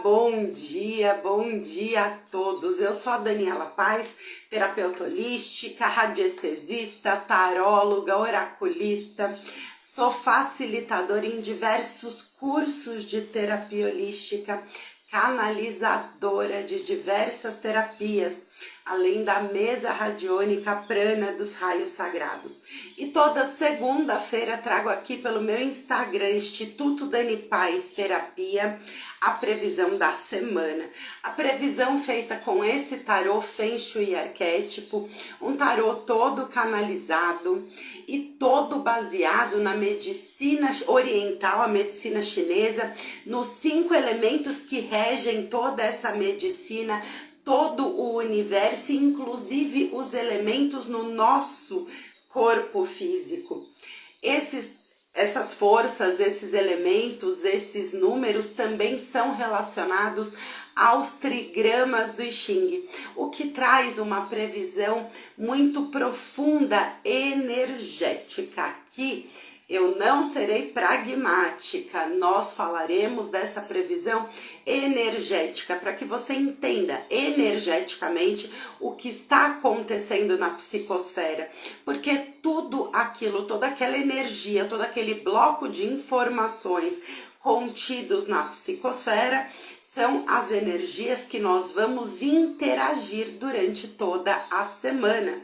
Bom dia a todos. Eu sou a Daniela Paz, terapeuta holística, radiestesista, taróloga, oraculista. Sou facilitadora em diversos cursos de terapia holística, canalizadora de diversas terapias, além da mesa radiônica prana dos raios sagrados. E toda segunda-feira trago aqui pelo meu Instagram, Instituto Dani Paz Terapia, a previsão da semana. A previsão feita com esse tarô Feng Shui arquétipo, um tarô todo canalizado e todo baseado na medicina oriental, a medicina chinesa, nos 5 elementos que regem toda essa medicina, todo o universo, inclusive os elementos no nosso corpo físico. Essas forças, esses elementos, esses números também são relacionados aos trigramas do I Ching, o que traz uma previsão muito profunda, energética. Aqui eu não serei pragmática, nós falaremos dessa previsão energética para que você entenda energeticamente o que está acontecendo na psicosfera, porque tudo aquilo, toda aquela energia, todo aquele bloco de informações contidos na psicosfera são as energias que nós vamos interagir durante toda a semana.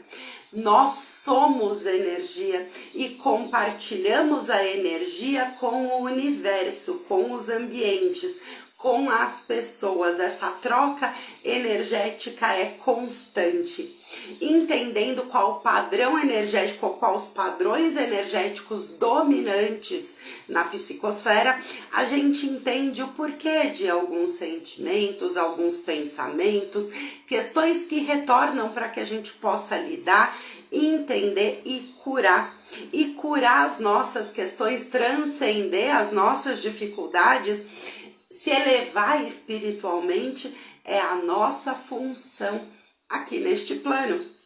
Nós somos energia e compartilhamos a energia com o universo, com os ambientes, com as pessoas. Essa troca energética é constante. Entendendo qual o padrão energético, qual os padrões energéticos dominantes na psicosfera, a gente entende o porquê de alguns sentimentos, alguns pensamentos, questões que retornam para que a gente possa lidar, entender e curar. E curar as nossas questões, transcender as nossas dificuldades, se elevar espiritualmente é a nossa função aqui neste plano.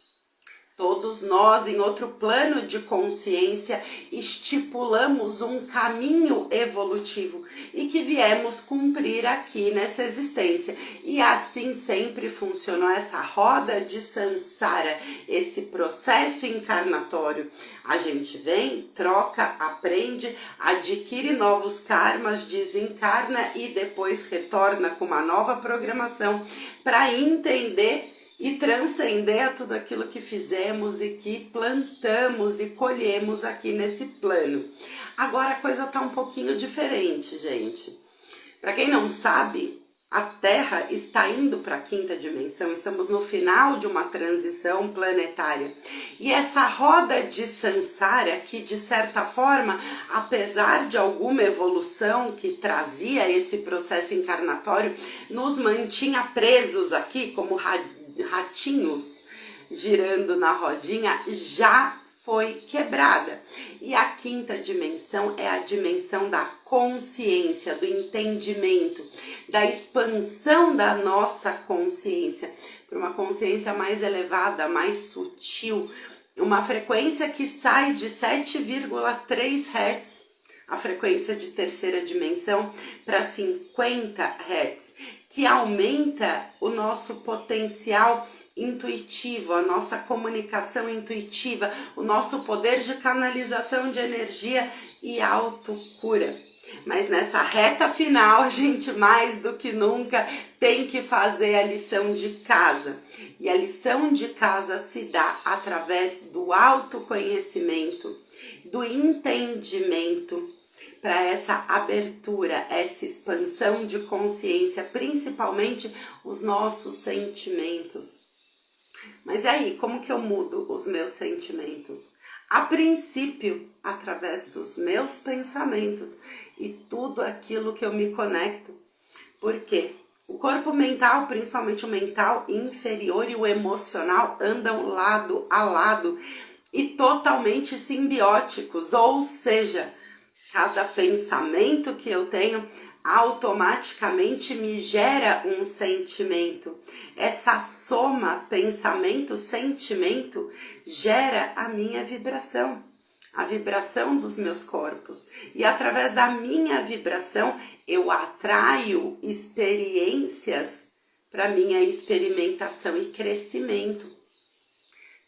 Todos nós, em outro plano de consciência, estipulamos um caminho evolutivo e que viemos cumprir aqui nessa existência. E assim sempre funcionou essa roda de samsara, esse processo encarnatório. A gente vem, troca, aprende, adquire novos karmas, desencarna e depois retorna com uma nova programação para entender e transcender a tudo aquilo que fizemos e que plantamos e colhemos aqui nesse plano. Agora a coisa tá um pouquinho diferente, gente. Para quem não sabe, a Terra está indo para a 5ª dimensão, estamos no final de uma transição planetária. E essa roda de samsara, que de certa forma, apesar de alguma evolução que trazia esse processo encarnatório, nos mantinha presos aqui como ratinhos girando na rodinha, já foi quebrada. E a 5ª dimensão é a dimensão da consciência, do entendimento, da expansão da nossa consciência para uma consciência mais elevada, mais sutil, uma frequência que sai de 7,3 Hz, a frequência de 3ª dimensão, para 50 Hz, que aumenta o nosso potencial intuitivo, a nossa comunicação intuitiva, o nosso poder de canalização de energia e autocura. Mas nessa reta final, a gente mais do que nunca tem que fazer a lição de casa. E a lição de casa se dá através do autoconhecimento, do entendimento, para essa abertura, essa expansão de consciência, principalmente os nossos sentimentos. Mas e aí, como que eu mudo os meus sentimentos? A princípio, através dos meus pensamentos e tudo aquilo que eu me conecto. Por quê? O corpo mental, principalmente o mental inferior e o emocional, andam lado a lado e totalmente simbióticos, ou seja, cada pensamento que eu tenho automaticamente me gera um sentimento. Essa soma pensamento-sentimento gera a minha vibração. a vibração dos meus corpos. E através da minha vibração, eu atraio experiências para minha experimentação e crescimento. O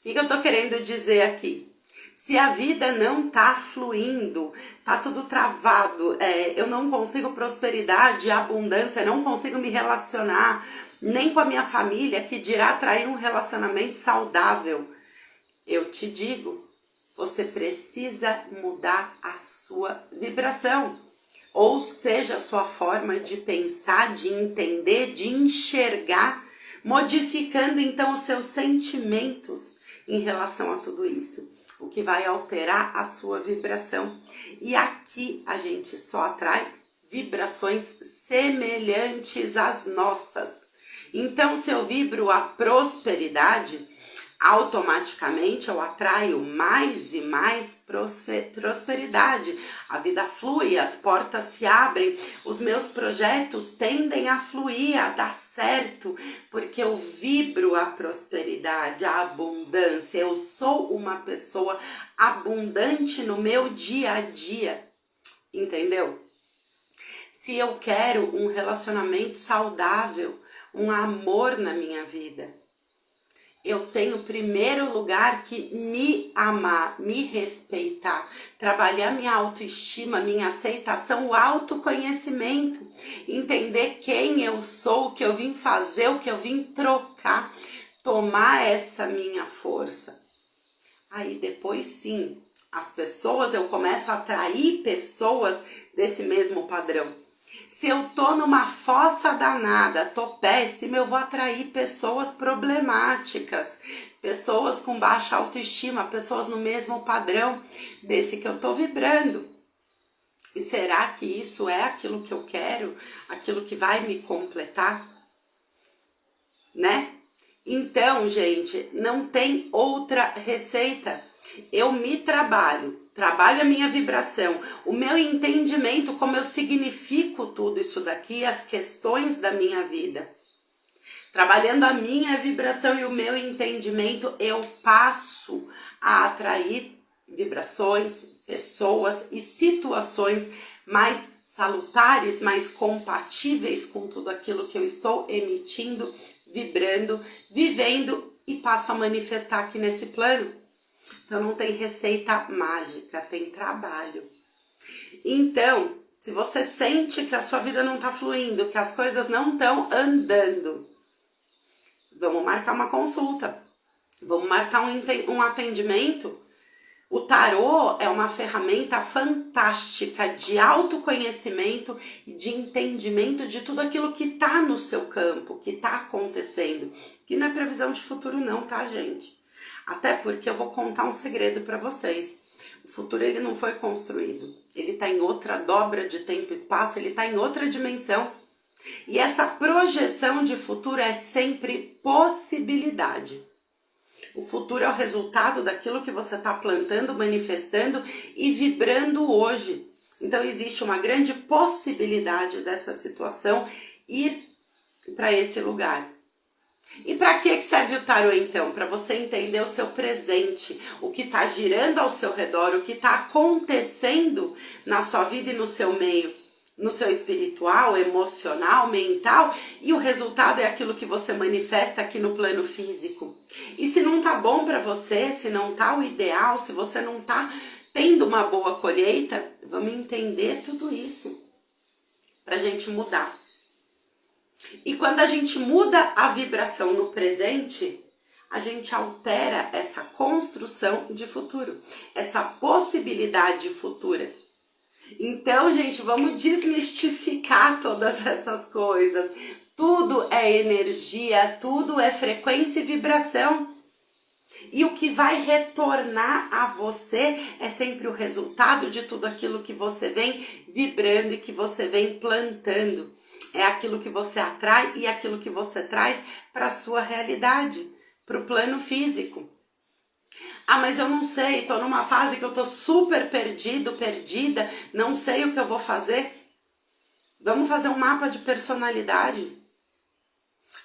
que eu tô querendo dizer aqui? Se a vida não tá fluindo, tá tudo travado, eu não consigo prosperidade, abundância, não consigo me relacionar, nem com a minha família, que dirá atrair um relacionamento saudável. Eu te digo, você precisa mudar a sua vibração. Ou seja, a sua forma de pensar, de entender, de enxergar, modificando então os seus sentimentos em relação a tudo isso. O que vai alterar a sua vibração. E aqui a gente só atrai vibrações semelhantes às nossas. Então, se eu vibro a prosperidade, automaticamente eu atraio mais e mais prosperidade. A vida flui, as portas se abrem, os meus projetos tendem a fluir, a dar certo, porque eu vibro a prosperidade, a abundância. Eu sou uma pessoa abundante no meu dia a dia, entendeu? Se eu quero um relacionamento saudável, um amor na minha vida, eu tenho, em primeiro lugar, que me amar, me respeitar, trabalhar minha autoestima, minha aceitação, o autoconhecimento, entender quem eu sou, o que eu vim fazer, o que eu vim trocar, tomar essa minha força. Aí depois sim, as pessoas, eu começo a atrair pessoas desse mesmo padrão. Se eu tô numa fossa danada, tô péssima, eu vou atrair pessoas problemáticas, pessoas com baixa autoestima, pessoas no mesmo padrão desse que eu tô vibrando. E será que isso é aquilo que eu quero? Aquilo que vai me completar? Né? Então, gente, não tem outra receita. Eu me trabalho a minha vibração, o meu entendimento, como eu significo tudo isso daqui, as questões da minha vida. Trabalhando a minha vibração e o meu entendimento, eu passo a atrair vibrações, pessoas e situações mais salutares, mais compatíveis com tudo aquilo que eu estou emitindo, vibrando, vivendo e passo a manifestar aqui nesse plano. Então não tem receita mágica, tem trabalho. Então, se você sente que a sua vida não está fluindo, que as coisas não estão andando, vamos marcar uma consulta, vamos marcar um atendimento. O tarô é uma ferramenta fantástica de autoconhecimento e de entendimento de tudo aquilo que está no seu campo, que está acontecendo. Que não é previsão de futuro não, tá, gente? Até porque eu vou contar um segredo para vocês. O futuro ele não foi construído. Ele está em outra dobra de tempo e espaço, ele está em outra dimensão. E essa projeção de futuro é sempre possibilidade. O futuro é o resultado daquilo que você está plantando, manifestando e vibrando hoje. Então existe uma grande possibilidade dessa situação ir para esse lugar. E para que serve o tarô então? Para você entender o seu presente, o que está girando ao seu redor, o que está acontecendo na sua vida e no seu meio, no seu espiritual, emocional, mental, e o resultado é aquilo que você manifesta aqui no plano físico. E se não tá bom para você, se não tá o ideal, se você não tá tendo uma boa colheita, vamos entender tudo isso pra gente mudar. E quando a gente muda a vibração no presente, a gente altera essa construção de futuro, essa possibilidade futura. Então, gente, vamos desmistificar todas essas coisas. Tudo é energia, tudo é frequência e vibração. E o que vai retornar a você é sempre o resultado de tudo aquilo que você vem vibrando e que você vem plantando. É aquilo que você atrai e aquilo que você traz para a sua realidade, para o plano físico. Ah, mas eu não sei, tô numa fase que eu tô super perdida, não sei o que eu vou fazer. Vamos fazer um mapa de personalidade.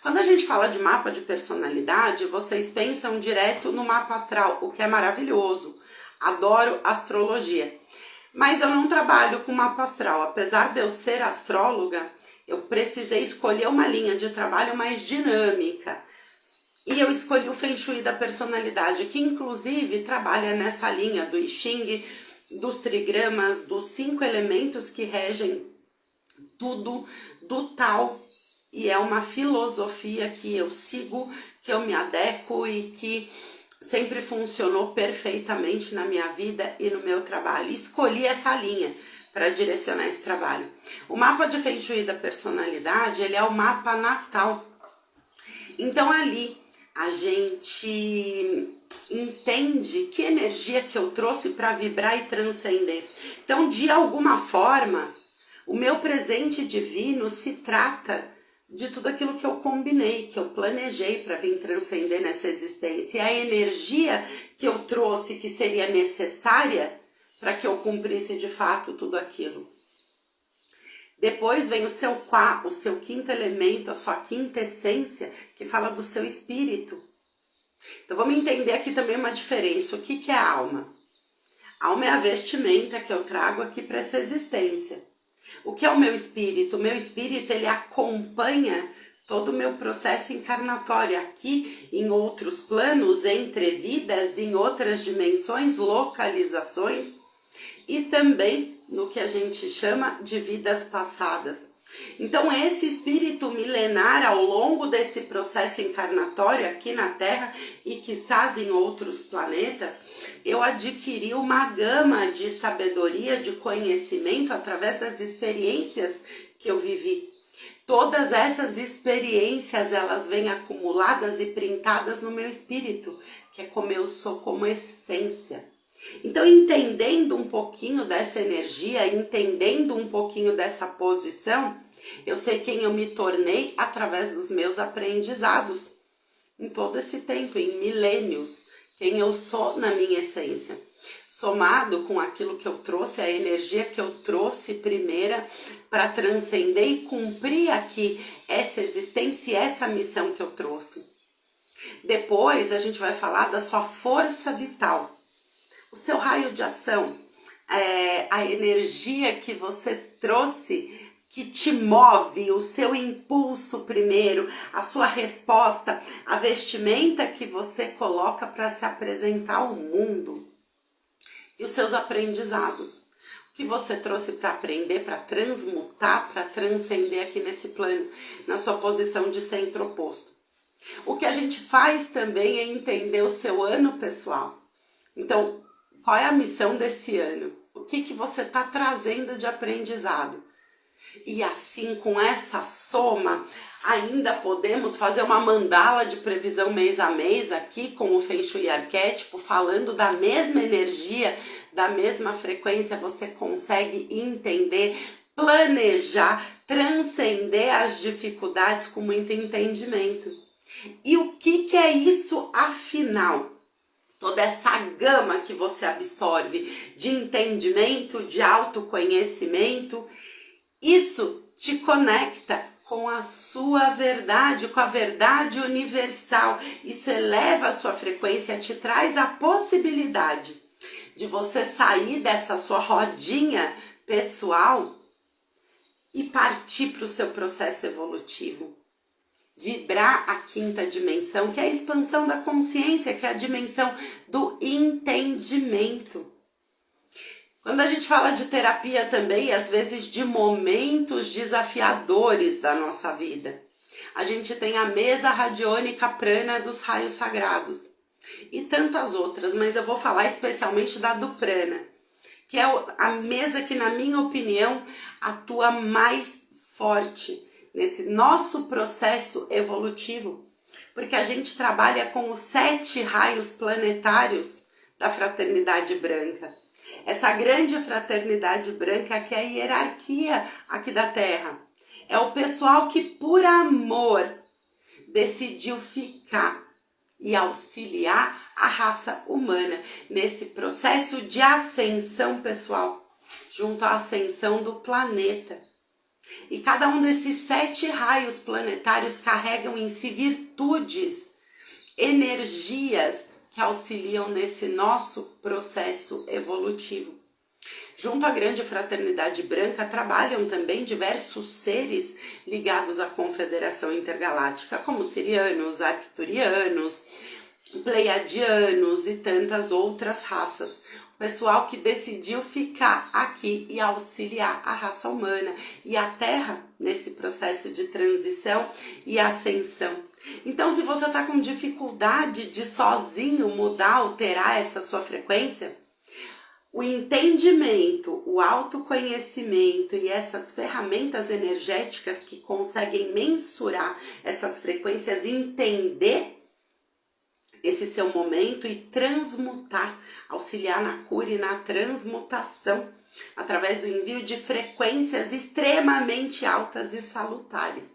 Quando a gente fala de mapa de personalidade, vocês pensam direto no mapa astral, o que é maravilhoso. adoro astrologia. Mas eu não trabalho com mapa astral. Apesar de eu ser astróloga, eu precisei escolher uma linha de trabalho mais dinâmica. E eu escolhi o Feng Shui da personalidade, que inclusive trabalha nessa linha do I Ching, dos trigramas, dos 5 elementos que regem tudo do Tao. E é uma filosofia que eu sigo, que eu me adequo e que sempre funcionou perfeitamente na minha vida e no meu trabalho. Escolhi essa linha para direcionar esse trabalho. O mapa de Feng Shui da personalidade, ele é o mapa natal. Então ali a gente entende que energia que eu trouxe para vibrar e transcender. Então, de alguma forma, o meu presente divino se trata de tudo aquilo que eu combinei, que eu planejei para vir transcender nessa existência. E a energia que eu trouxe, que seria necessária para que eu cumprisse de fato tudo aquilo. Depois vem o seu 5º elemento, a sua 5ª essência, que fala do seu espírito. Então vamos entender aqui também uma diferença. O que é a alma? A alma é a vestimenta que eu trago aqui para essa existência. O que é o meu espírito? O meu espírito, ele acompanha todo o meu processo encarnatório aqui em outros planos, entre vidas, em outras dimensões, localizações e também no que a gente chama de vidas passadas. Então esse espírito milenar, ao longo desse processo encarnatório aqui na Terra e quizás em outros planetas, eu adquiri uma gama de sabedoria, de conhecimento através das experiências que eu vivi. Todas essas experiências, elas vêm acumuladas e printadas no meu espírito, que é como eu sou como essência. Então, entendendo um pouquinho dessa energia, entendendo um pouquinho dessa posição, eu sei quem eu me tornei através dos meus aprendizados em todo esse tempo, em milênios, quem eu sou na minha essência. Somado com aquilo que eu trouxe, a energia que eu trouxe primeira para transcender e cumprir aqui essa existência e essa missão que eu trouxe. Depois a gente vai falar da sua força vital. O seu raio de ação, a energia que você trouxe, que te move, o seu impulso primeiro, a sua resposta, a vestimenta que você coloca para se apresentar ao mundo. E os seus aprendizados, o que você trouxe para aprender, para transmutar, para transcender aqui nesse plano, na sua posição de centro oposto. O que a gente faz também é entender o seu ano pessoal. Então, qual é a missão desse ano? O que você está trazendo de aprendizado? E assim, com essa soma, ainda podemos fazer uma mandala de previsão mês a mês aqui com o Feng Shui arquétipo, falando da mesma energia, da mesma frequência. Você consegue entender, planejar, transcender as dificuldades com muito entendimento. E o que é isso afinal? Toda essa gama que você absorve de entendimento, de autoconhecimento, isso te conecta com a sua verdade, com a verdade universal. Isso eleva a sua frequência, te traz a possibilidade de você sair dessa sua rodinha pessoal e partir para o seu processo evolutivo. Vibrar a 5ª dimensão, que é a expansão da consciência, que é a dimensão do entendimento. Quando a gente fala de terapia também, às vezes de momentos desafiadores da nossa vida, a gente tem a mesa radiônica prana dos raios sagrados e tantas outras, mas eu vou falar especialmente da do prana, que é a mesa que, na minha opinião, atua mais forte nesse nosso processo evolutivo, porque a gente trabalha com os 7 raios planetários da fraternidade branca. Essa grande fraternidade branca que é a hierarquia aqui da Terra. É o pessoal que, por amor, decidiu ficar e auxiliar a raça humana nesse processo de ascensão pessoal, junto à ascensão do planeta. E cada um desses 7 raios planetários carregam em si virtudes, energias que auxiliam nesse nosso processo evolutivo. Junto à grande fraternidade branca trabalham também diversos seres ligados à Confederação Intergaláctica, como sirianos, arcturianos, pleiadianos e tantas outras raças. O pessoal que decidiu ficar aqui e auxiliar a raça humana e a Terra nesse processo de transição e ascensão. Então, se você está com dificuldade de sozinho mudar, alterar essa sua frequência, o entendimento, o autoconhecimento e essas ferramentas energéticas que conseguem mensurar essas frequências, entender esse seu momento e transmutar, auxiliar na cura e na transmutação, através do envio de frequências extremamente altas e salutares,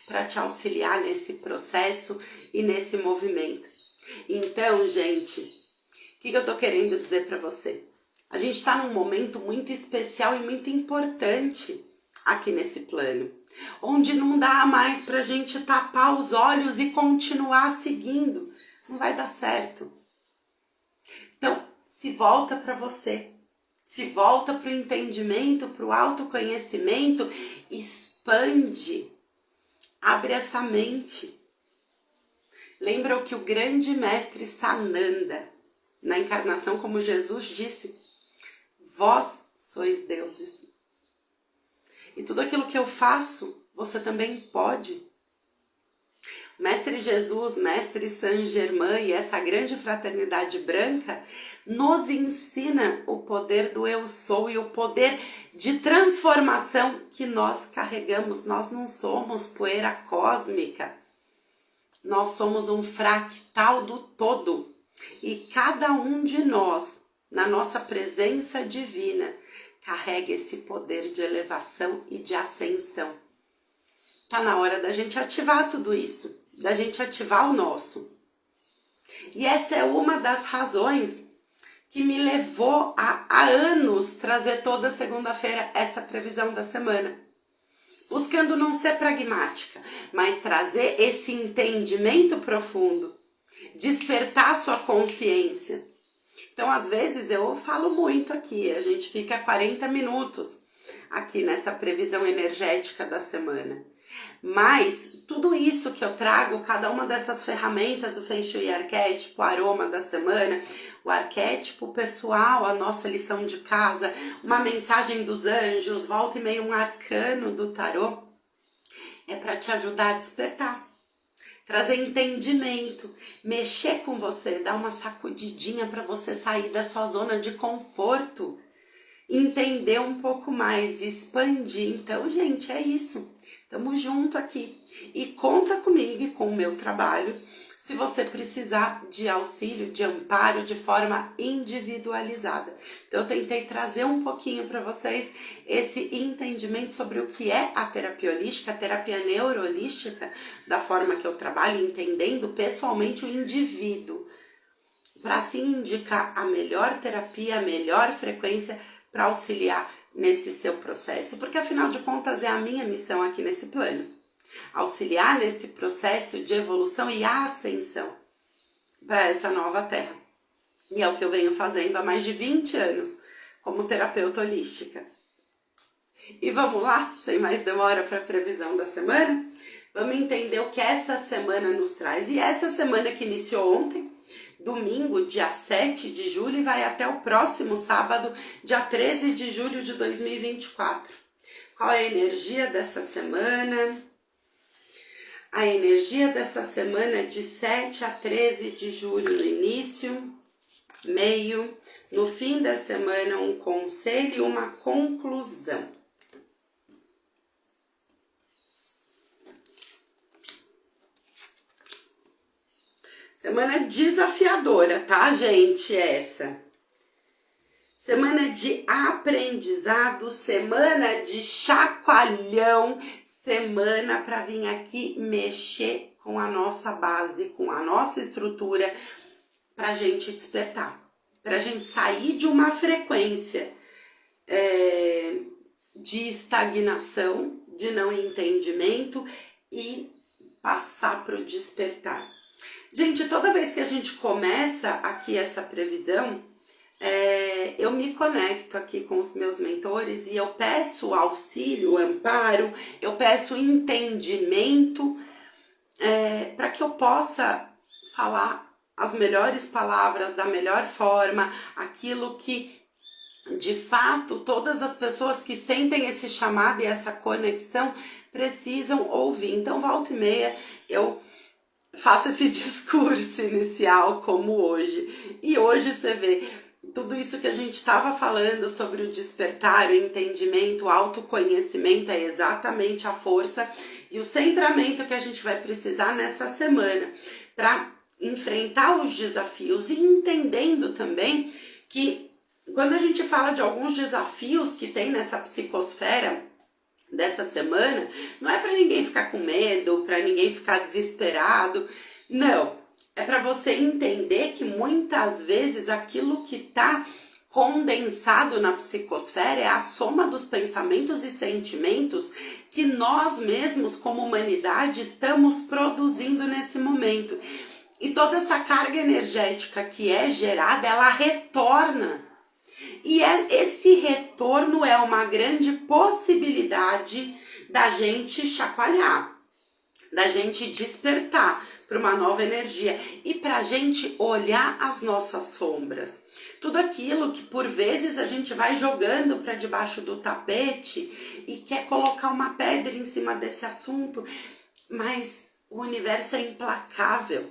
para te auxiliar nesse processo e nesse movimento. Então, gente, o que eu tô querendo dizer para você? A gente está num momento muito especial e muito importante aqui nesse plano, onde não dá mais pra gente tapar os olhos e continuar seguindo. Não vai dar certo. Então, se volta para você, se volta para o entendimento, para o autoconhecimento, expande, abre essa mente. Lembra o que o grande mestre Sananda, na encarnação como Jesus disse: vós sois deuses. E tudo aquilo que eu faço, você também pode. Mestre Jesus, Mestre Saint Germain e essa grande fraternidade branca nos ensina o poder do eu sou e o poder de transformação que nós carregamos. Nós não somos poeira cósmica, nós somos um fractal do todo. E cada um de nós, na nossa presença divina, carrega esse poder de elevação e de ascensão. Tá na hora da gente ativar tudo isso, da gente ativar o nosso. E essa é uma das razões que me levou há anos trazer toda segunda-feira essa previsão da semana. Buscando não ser pragmática, mas trazer esse entendimento profundo, despertar sua consciência. Então, às vezes, eu falo muito aqui, a gente fica 40 minutos aqui nessa previsão energética da semana. Mas tudo isso que eu trago, cada uma dessas ferramentas do Feng Shui arquétipo, o aroma da semana, o arquétipo pessoal, a nossa lição de casa, uma mensagem dos anjos, volta e meia um arcano do tarô, é para te ajudar a despertar, trazer entendimento, mexer com você, dar uma sacudidinha para você sair da sua zona de conforto, entender um pouco mais, expandir. Então, gente, é isso. Tamo junto aqui. E conta comigo e com o meu trabalho, se você precisar de auxílio, de amparo, de forma individualizada. Então, eu tentei trazer um pouquinho para vocês esse entendimento sobre o que é a terapia holística, a terapia neuroholística, da forma que eu trabalho, entendendo pessoalmente o indivíduo, para assim indicar a melhor terapia, a melhor frequência para auxiliar nesse seu processo, porque afinal de contas é a minha missão aqui nesse plano, auxiliar nesse processo de evolução e ascensão para essa nova terra. E é o que eu venho fazendo há mais de 20 anos como terapeuta holística. E vamos lá, sem mais demora, para a previsão da semana? Vamos entender o que essa semana nos traz. E essa semana que iniciou ontem, domingo, dia 7 de julho, e vai até o próximo sábado, dia 13 de julho de 2024. Qual é a energia dessa semana? A energia dessa semana é de 7 a 13 de julho no início, meio, no fim da semana um conselho e uma conclusão. Semana desafiadora, tá, gente? Essa. Semana de aprendizado, semana de chacoalhão, semana para vir aqui mexer com a nossa base, com a nossa estrutura, pra gente despertar, pra gente sair de uma frequência de estagnação, de não entendimento e passar pro despertar. Gente, toda vez que a gente começa aqui essa previsão, eu me conecto aqui com os meus mentores e eu peço auxílio, amparo, eu peço entendimento, para que eu possa falar as melhores palavras da melhor forma, aquilo que de fato todas as pessoas que sentem esse chamado e essa conexão precisam ouvir. Então, volta e meia, eu faço esse discurso inicial como hoje. E hoje você vê tudo isso que a gente estava falando sobre o despertar, o entendimento, o autoconhecimento é exatamente a força e o centramento que a gente vai precisar nessa semana para enfrentar os desafios e entendendo também que quando a gente fala de alguns desafios que tem nessa psicosfera dessa semana, não é para ninguém ficar com medo, para ninguém ficar desesperado, não. É para você entender que muitas vezes aquilo que está condensado na psicosfera é a soma dos pensamentos e sentimentos que nós mesmos, como humanidade, estamos produzindo nesse momento. E toda essa carga energética que é gerada, ela retorna. E esse retorno é uma grande possibilidade da gente chacoalhar, da gente despertar para uma nova energia e para a gente olhar as nossas sombras. Tudo aquilo que por vezes a gente vai jogando para debaixo do tapete e quer colocar uma pedra em cima desse assunto, mas o universo é implacável.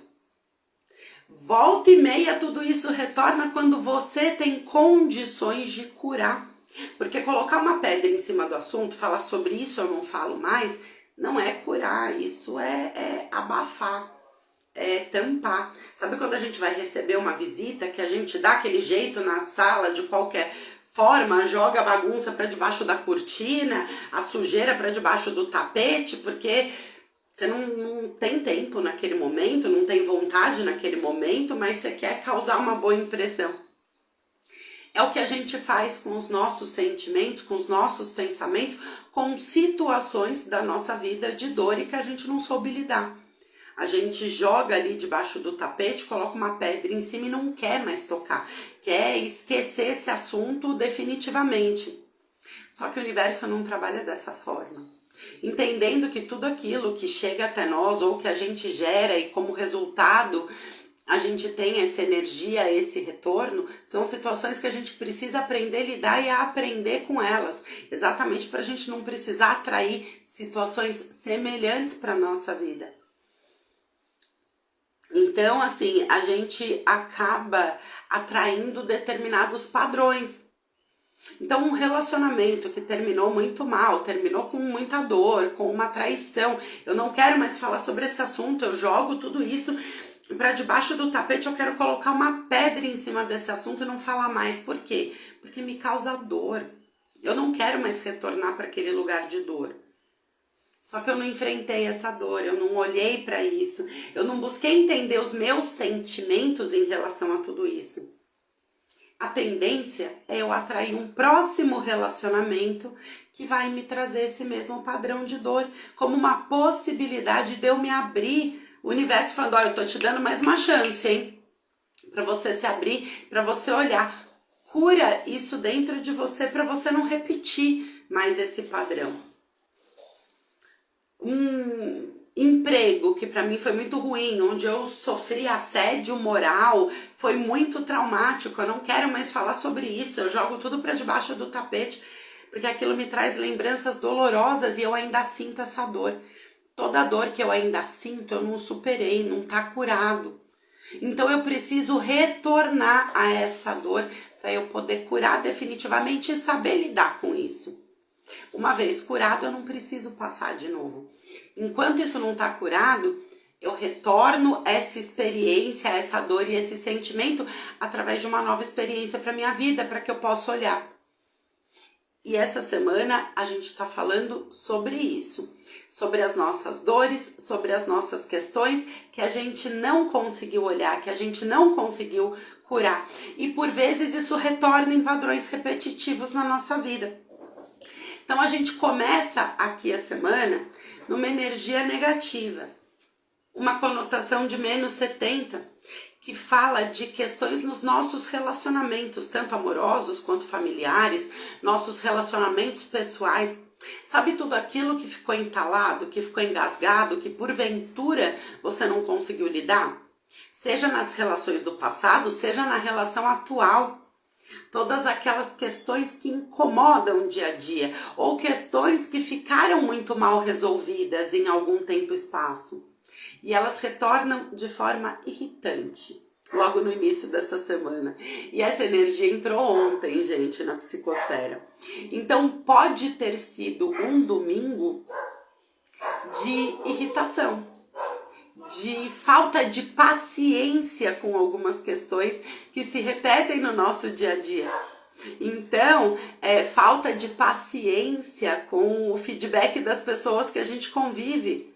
Volta e meia tudo isso retorna quando você tem condições de curar. Porque colocar uma pedra em cima do assunto, falar sobre isso eu não falo mais, não é curar, isso é abafar, é tampar. Sabe quando a gente vai receber uma visita que a gente dá aquele jeito na sala de qualquer forma, joga a bagunça para debaixo da cortina, a sujeira para debaixo do tapete, porque você não tem tempo naquele momento, não tem vontade naquele momento, mas você quer causar uma boa impressão. É o que a gente faz com os nossos sentimentos, com os nossos pensamentos, com situações da nossa vida de dor e que a gente não soube lidar. A gente joga ali debaixo do tapete, coloca uma pedra em cima e não quer mais tocar. Quer esquecer esse assunto definitivamente. Só que o universo não trabalha dessa forma. Entendendo que tudo aquilo que chega até nós ou que a gente gera e como resultado a gente tem essa energia, esse retorno, são situações que a gente precisa aprender a lidar e a aprender com elas, exatamente para a gente não precisar atrair situações semelhantes para a nossa vida. Então, assim, a gente acaba atraindo determinados padrões. Então, um relacionamento que terminou muito mal, terminou com muita dor, com uma traição, eu não quero mais falar sobre esse assunto, eu jogo tudo isso para debaixo do tapete, eu quero colocar uma pedra em cima desse assunto e não falar mais. Por quê? Porque me causa dor. Eu não quero mais retornar para aquele lugar de dor. Só que eu não enfrentei essa dor, eu não olhei para isso, eu não busquei entender os meus sentimentos em relação a tudo isso. A tendência é eu atrair um próximo relacionamento que vai me trazer esse mesmo padrão de dor, como uma possibilidade de eu me abrir, o universo falando, olha, eu tô te dando mais uma chance, hein? Para você se abrir, para você olhar. Cura isso dentro de você para você não repetir mais esse padrão. Um emprego que para mim foi muito ruim, onde eu sofri assédio moral, foi muito traumático, eu não quero mais falar sobre isso, eu jogo tudo para debaixo do tapete, porque aquilo me traz lembranças dolorosas e eu ainda sinto essa dor. Toda dor que eu ainda sinto, eu não superei, não tá curado. Então eu preciso retornar a essa dor para eu poder curar definitivamente e saber lidar com isso. Uma vez curado, eu não preciso passar de novo. Enquanto isso não está curado, eu retorno essa experiência, essa dor e esse sentimento através de uma nova experiência para minha vida, para que eu possa olhar. E essa semana a gente está falando sobre isso, sobre as nossas dores, sobre as nossas questões que a gente não conseguiu olhar, que a gente não conseguiu curar. E por vezes isso retorna em padrões repetitivos na nossa vida. Então a gente começa aqui a semana numa energia negativa, uma conotação de -70, que fala de questões nos nossos relacionamentos, tanto amorosos quanto familiares, nossos relacionamentos pessoais. Sabe tudo aquilo que ficou entalado, que ficou engasgado, que porventura você não conseguiu lidar? Seja nas relações do passado, seja na relação atual. Todas aquelas questões que incomodam o dia a dia, ou questões que ficaram muito mal resolvidas em algum tempo e espaço. E elas retornam de forma irritante, logo no início dessa semana. E essa energia entrou ontem, gente, na psicosfera. Então pode ter sido um domingo de irritação, de falta de paciência com algumas questões que se repetem no nosso dia a dia. Então, falta de paciência com o feedback das pessoas que a gente convive.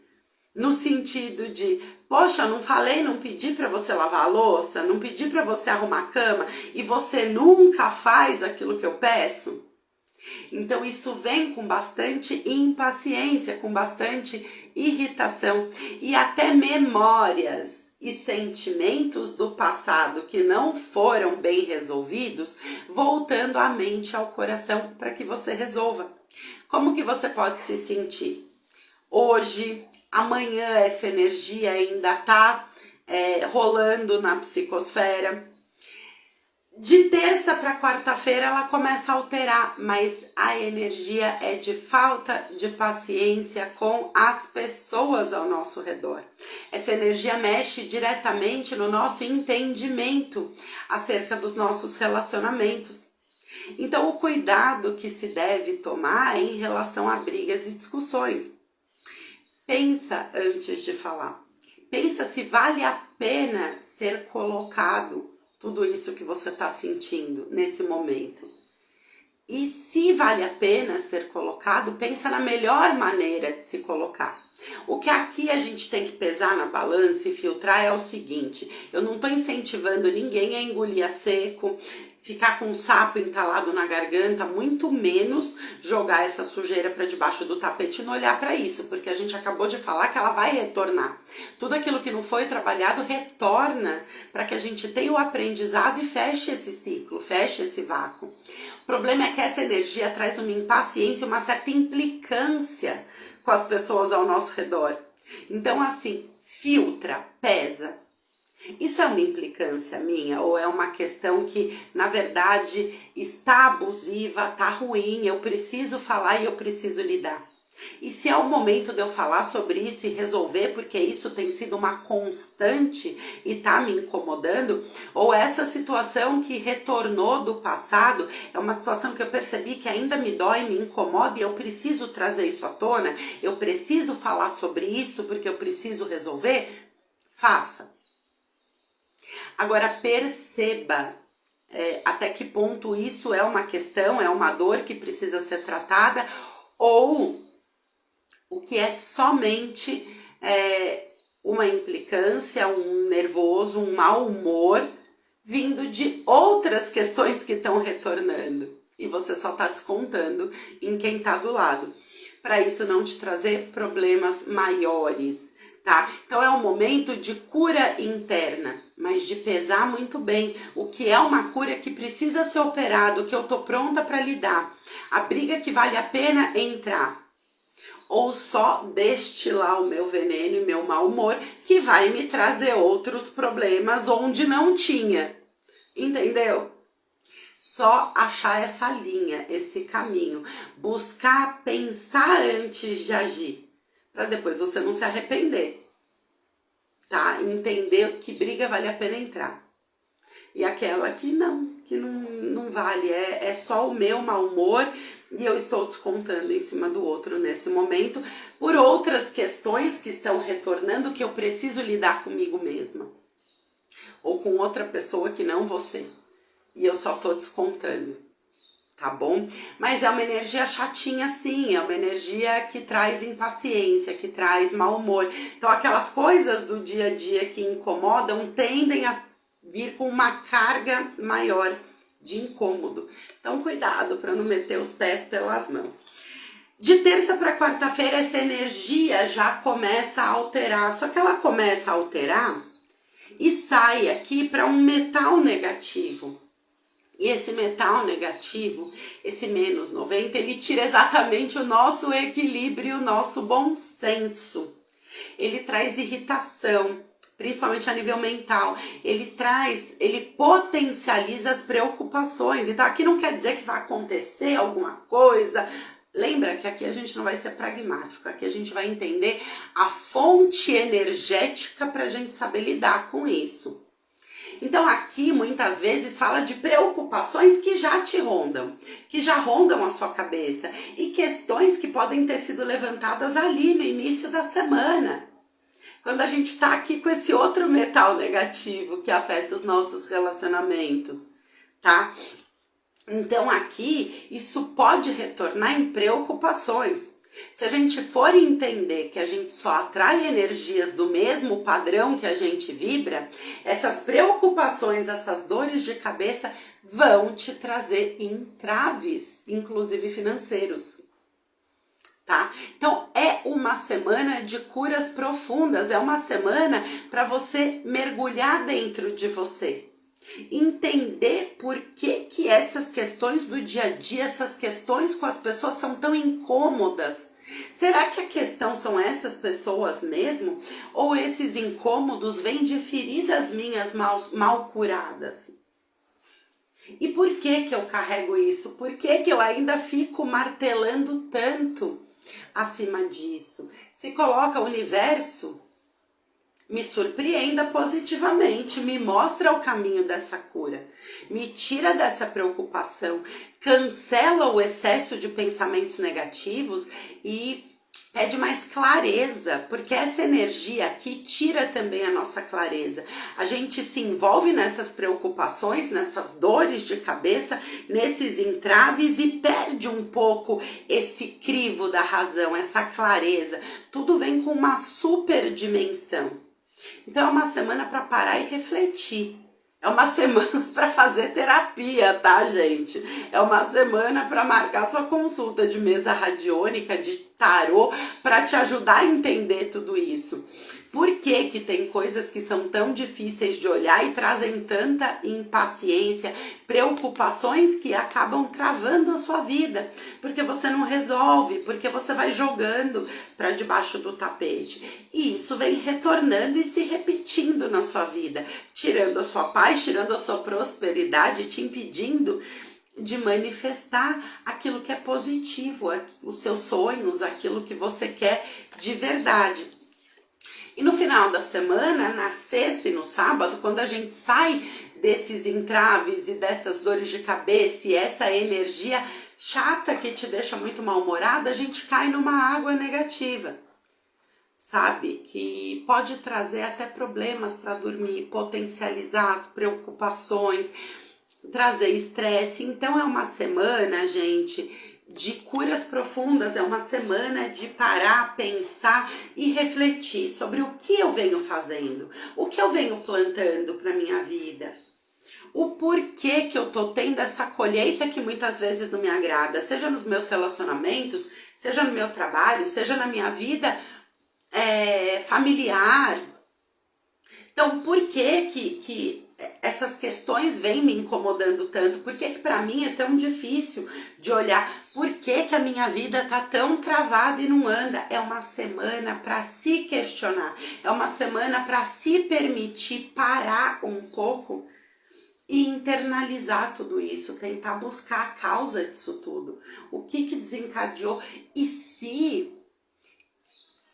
No sentido de, poxa, não falei, não pedi para você lavar a louça, não pedi para você arrumar a cama e você nunca faz aquilo que eu peço? Então isso vem com bastante impaciência, com bastante irritação e até memórias e sentimentos do passado que não foram bem resolvidos, voltando à mente e ao coração para que você resolva. Como que você pode se sentir? Hoje, amanhã essa energia ainda está rolando na psicosfera. De terça para quarta-feira ela começa a alterar, mas a energia é de falta de paciência com as pessoas ao nosso redor. Essa energia mexe diretamente no nosso entendimento acerca dos nossos relacionamentos. Então o cuidado que se deve tomar é em relação a brigas e discussões. Pensa antes de falar. Pensa se vale a pena ser colocado tudo isso que você está sentindo nesse momento. E se vale a pena ser colocado, pensa na melhor maneira de se colocar. O que aqui a gente tem que pesar na balança e filtrar é o seguinte: eu não estou incentivando ninguém a engolir a seco, ficar com um sapo entalado na garganta, muito menos jogar essa sujeira para debaixo do tapete e não olhar para isso, porque a gente acabou de falar que ela vai retornar. Tudo aquilo que não foi trabalhado retorna para que a gente tenha o aprendizado e feche esse ciclo, feche esse vácuo. O problema é que essa energia traz uma impaciência, uma certa implicância com as pessoas ao nosso redor. Então, assim, filtra, pesa. Isso é uma implicância minha ou é uma questão que, na verdade, está abusiva, está ruim, eu preciso falar e eu preciso lidar? E se é o momento de eu falar sobre isso e resolver, porque isso tem sido uma constante e tá me incomodando, ou essa situação que retornou do passado é uma situação que eu percebi que ainda me dói, me incomoda e eu preciso trazer isso à tona, eu preciso falar sobre isso porque eu preciso resolver? Faça. Agora perceba até que ponto isso é uma questão, é uma dor que precisa ser tratada, ou o que é somente uma implicância, um nervoso, um mau humor vindo de outras questões que estão retornando. E você só está descontando em quem está do lado. Para isso não te trazer problemas maiores, tá? Então é um momento de cura interna, mas de pesar muito bem o que é uma cura que precisa ser operado, que eu tô pronta para lidar. A briga que vale a pena entrar. Ou só destilar o meu veneno e meu mau humor, que vai me trazer outros problemas onde não tinha. Entendeu? Só achar essa linha, esse caminho. Buscar pensar antes de agir, para depois você não se arrepender. Tá? Entender que briga vale a pena entrar. E aquela que não vale, é só o meu mau humor e eu estou descontando em cima do outro nesse momento por outras questões que estão retornando que eu preciso lidar comigo mesma ou com outra pessoa que não você e eu só estou descontando, tá bom? Mas é uma energia chatinha sim, é uma energia que traz impaciência, que traz mau humor. Então aquelas coisas do dia a dia que incomodam tendem a vir com uma carga maior de incômodo. Então cuidado para não meter os pés pelas mãos. De terça para quarta-feira, essa energia já começa a alterar, só que ela começa a alterar e sai aqui para um metal negativo. E esse metal negativo, esse menos 90, ele tira exatamente o nosso equilíbrio, o nosso bom senso. Ele traz irritação, principalmente a nível mental. Ele potencializa as preocupações. Então aqui não quer dizer que vai acontecer alguma coisa. Lembra que aqui a gente não vai ser pragmático, aqui a gente vai entender a fonte energética para a gente saber lidar com isso. Então aqui muitas vezes fala de preocupações que já te rondam, que já rondam a sua cabeça e questões que podem ter sido levantadas ali no início da semana. Quando a gente está aqui com esse outro metal negativo que afeta os nossos relacionamentos, tá? Então aqui isso pode retornar em preocupações. Se a gente for entender que a gente só atrai energias do mesmo padrão que a gente vibra, essas preocupações, essas dores de cabeça vão te trazer entraves, inclusive financeiros. Tá? Então é uma semana de curas profundas, é uma semana para você mergulhar dentro de você. Entender por que essas questões do dia a dia, essas questões com as pessoas são tão incômodas. Será que a questão são essas pessoas mesmo? Ou esses incômodos vêm de feridas minhas mal curadas? E por que eu carrego isso? Por que eu ainda fico martelando tanto acima disso? Se coloca o universo, me surpreenda positivamente, me mostra o caminho dessa cura, me tira dessa preocupação, cancela o excesso de pensamentos negativos e pede mais clareza, porque essa energia aqui tira também a nossa clareza. A gente se envolve nessas preocupações, nessas dores de cabeça, nesses entraves e perde um pouco esse crivo da razão, essa clareza. Tudo vem com uma super dimensão. Então é uma semana para parar e refletir. É uma semana para fazer terapia, tá, gente? É uma semana para marcar sua consulta de mesa radiônica, de tarô, para te ajudar a entender tudo isso. Por que tem coisas que são tão difíceis de olhar e trazem tanta impaciência, preocupações que acabam travando a sua vida? Porque você não resolve, porque você vai jogando para debaixo do tapete. E isso vem retornando e se repetindo na sua vida, tirando a sua paz, tirando a sua prosperidade, te impedindo de manifestar aquilo que é positivo, os seus sonhos, aquilo que você quer de verdade. E no final da semana, na sexta e no sábado, quando a gente sai desses entraves e dessas dores de cabeça e essa energia chata que te deixa muito mal-humorada, a gente cai numa água negativa, sabe? Que pode trazer até problemas para dormir, potencializar as preocupações, trazer estresse. Então é uma semana, gente, de curas profundas, é uma semana de parar, pensar e refletir sobre o que eu venho fazendo, o que eu venho plantando para minha vida, o porquê que eu tô tendo essa colheita que muitas vezes não me agrada, seja nos meus relacionamentos, seja no meu trabalho, seja na minha vida familiar. Então, por que essas questões vêm me incomodando tanto? Por que para mim é tão difícil de olhar? Por que a minha vida tá tão travada e não anda? É uma semana para se questionar. É uma semana para se permitir parar um pouco e internalizar tudo isso, tentar buscar a causa disso tudo. O que desencadeou? E se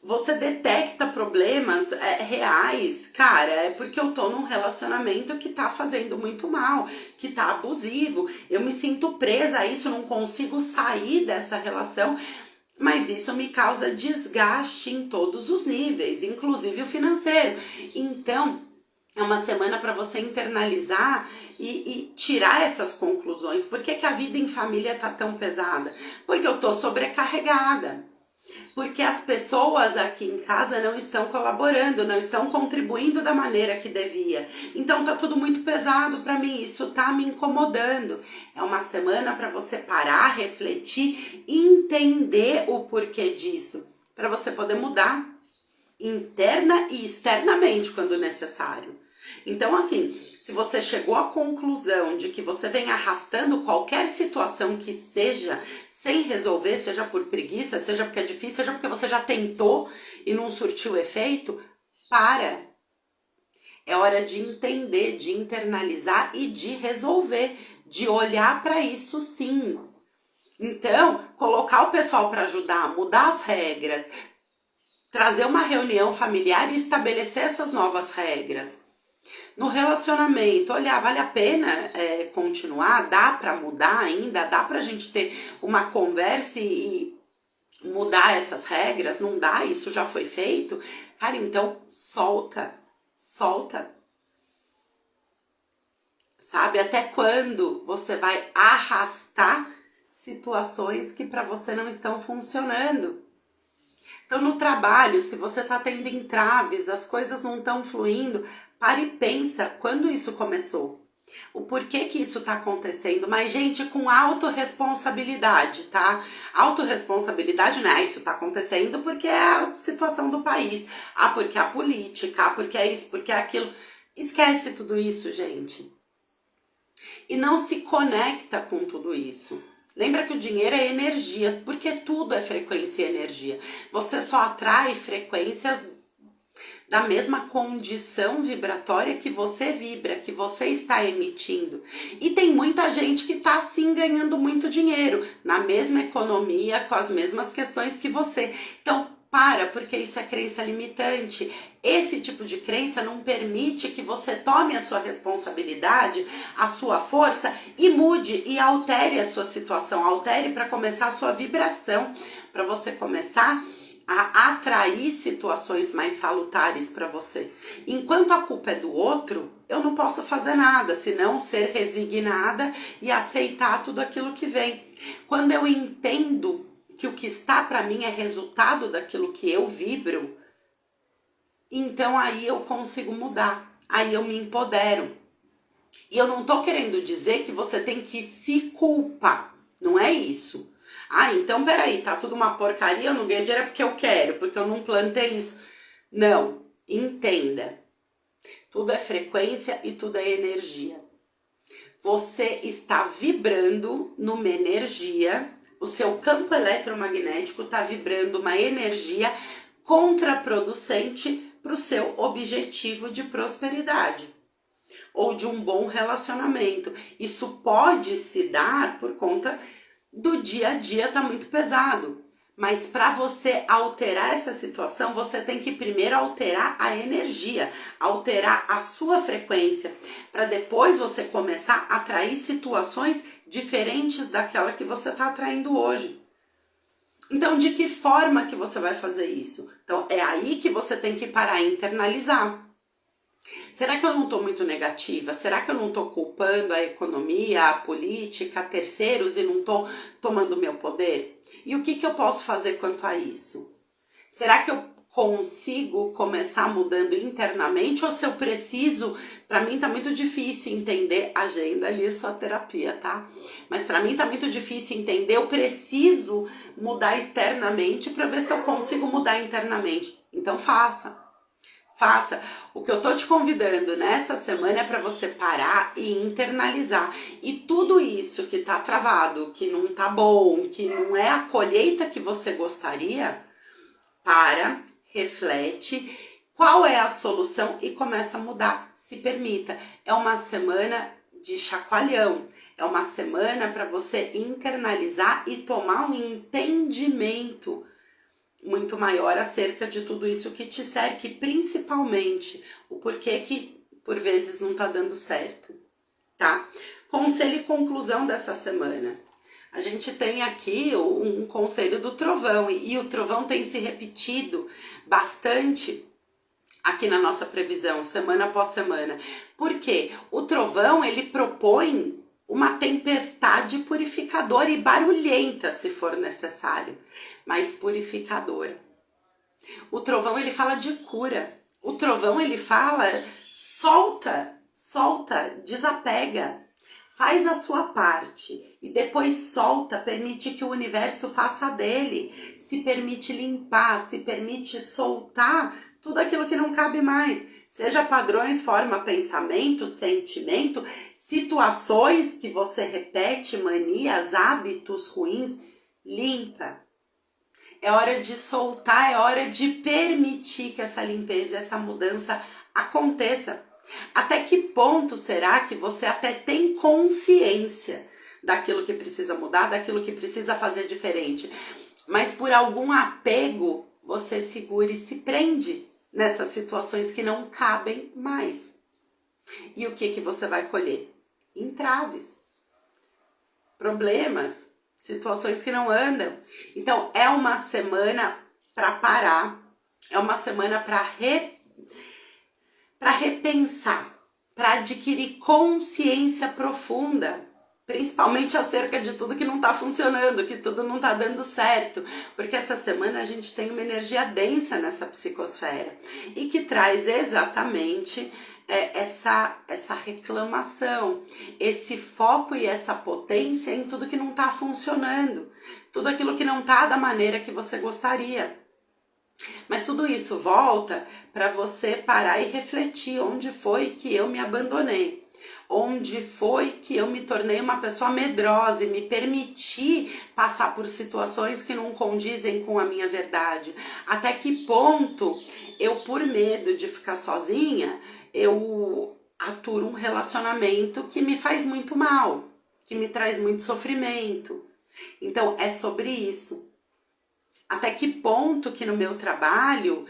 você detecta problemas reais, cara, é porque eu tô num relacionamento que tá fazendo muito mal, que tá abusivo, eu me sinto presa a isso, não consigo sair dessa relação, mas isso me causa desgaste em todos os níveis, inclusive o financeiro. Então, é uma semana para você internalizar e tirar essas conclusões. Por que a vida em família tá tão pesada? Porque eu tô sobrecarregada. Porque as pessoas aqui em casa não estão colaborando, não estão contribuindo da maneira que devia. Então tá tudo muito pesado para mim, isso tá me incomodando. É uma semana para você parar, refletir, entender o porquê disso, para você poder mudar interna e externamente quando necessário. Então, assim, se você chegou à conclusão de que você vem arrastando qualquer situação que seja sem resolver, seja por preguiça, seja porque é difícil, seja porque você já tentou e não surtiu efeito, para. É hora de entender, de internalizar e de resolver, de olhar para isso sim. Então, colocar o pessoal para ajudar, mudar as regras, trazer uma reunião familiar e estabelecer essas novas regras. No relacionamento, olha, vale a pena continuar? Dá para mudar ainda? Dá pra gente ter uma conversa e mudar essas regras? Não dá? Isso já foi feito? Cara, então solta. Sabe? Até quando você vai arrastar situações que para você não estão funcionando? Então, no trabalho, se você está tendo entraves, as coisas não estão fluindo, pare e pensa quando isso começou. O porquê que isso está acontecendo. Mas, gente, com autorresponsabilidade, tá? Autorresponsabilidade não é isso está acontecendo porque é a situação do país. Ah, porque é a política. Ah, porque é isso, porque é aquilo. Esquece tudo isso, gente. E não se conecta com tudo isso. Lembra que o dinheiro é energia, porque tudo é frequência e energia. Você só atrai frequências da mesma condição vibratória que você vibra, que você está emitindo. E tem muita gente que está sim ganhando muito dinheiro, na mesma economia, com as mesmas questões que você. Então, porque isso é crença limitante. Esse tipo de crença não permite que você tome a sua responsabilidade, a sua força e mude e altere a sua situação, altere para começar a sua vibração, para você começar a atrair situações mais salutares para você. Enquanto a culpa é do outro, eu não posso fazer nada, senão ser resignada e aceitar tudo aquilo que vem. Quando eu entendo que o que está para mim é resultado daquilo que eu vibro, então aí eu consigo mudar, aí eu me empodero. E eu não tô querendo dizer que você tem que se culpar, não é isso. Ah, então peraí, tá tudo uma porcaria, eu não ganho dinheiro porque eu quero, porque eu não plantei isso. Não, entenda. Tudo é frequência e tudo é energia. Você está vibrando numa energia, o seu campo eletromagnético está vibrando uma energia contraproducente para o seu objetivo de prosperidade ou de um bom relacionamento. Isso pode se dar por conta do dia a dia tá muito pesado. Mas para você alterar essa situação, você tem que primeiro alterar a energia, alterar a sua frequência, para depois você começar a atrair situações diferentes daquela que você está atraindo hoje. Então, de que forma que você vai fazer isso? Então, é aí que você tem que parar e internalizar. Será que eu não estou muito negativa? Será que eu não estou culpando a economia, a política, terceiros e não estou tomando meu poder? E o que eu posso fazer quanto a isso? Será que eu consigo começar mudando internamente ou se eu preciso? Para mim tá muito difícil entender, agenda ali sua terapia, tá? Mas para mim tá muito difícil entender, eu preciso mudar externamente para ver se eu consigo mudar internamente. Então faça. O que eu tô te convidando nessa semana é para você parar e internalizar. E tudo isso que tá travado, que não tá bom, que não é a colheita que você gostaria, reflete qual é a solução e começa a mudar. Se permita. É uma semana de chacoalhão. É uma semana para você internalizar e tomar um entendimento muito maior acerca de tudo isso que te cerca, principalmente o porquê que por vezes não tá dando certo, tá? Conselho e conclusão dessa semana. A gente tem aqui um conselho do trovão e o trovão tem se repetido bastante aqui na nossa previsão, semana após semana. Por quê? O trovão, ele propõe uma tempestade purificadora e barulhenta, se for necessário, mas purificadora. O trovão, ele fala de cura. O trovão, ele fala, solta, desapega, faz a sua parte e depois solta, permite que o universo faça dele, se permite limpar, se permite soltar tudo aquilo que não cabe mais, seja padrões, forma, pensamento, sentimento, situações que você repete, manias, hábitos ruins, limpa. É hora de soltar, é hora de permitir que essa limpeza, essa mudança aconteça. Até que ponto será que você até tem consciência daquilo que precisa mudar, daquilo que precisa fazer diferente, mas por algum apego você segura e se prende nessas situações que não cabem mais. E o que você vai colher? Entraves, problemas, situações que não andam. Então é uma semana para parar, é uma semana para repensar, para adquirir consciência profunda, principalmente acerca de tudo que não está funcionando, que tudo não está dando certo, porque essa semana a gente tem uma energia densa nessa psicosfera e que traz exatamente essa reclamação, esse foco e essa potência em tudo que não está funcionando, tudo aquilo que não está da maneira que você gostaria. Mas tudo isso volta para você parar e refletir onde foi que eu me abandonei, onde foi que eu me tornei uma pessoa medrosa e me permiti passar por situações que não condizem com a minha verdade. Até que ponto eu, por medo de ficar sozinha, eu aturo um relacionamento que me faz muito mal, que me traz muito sofrimento. Então é sobre isso. Até que ponto que no meu trabalho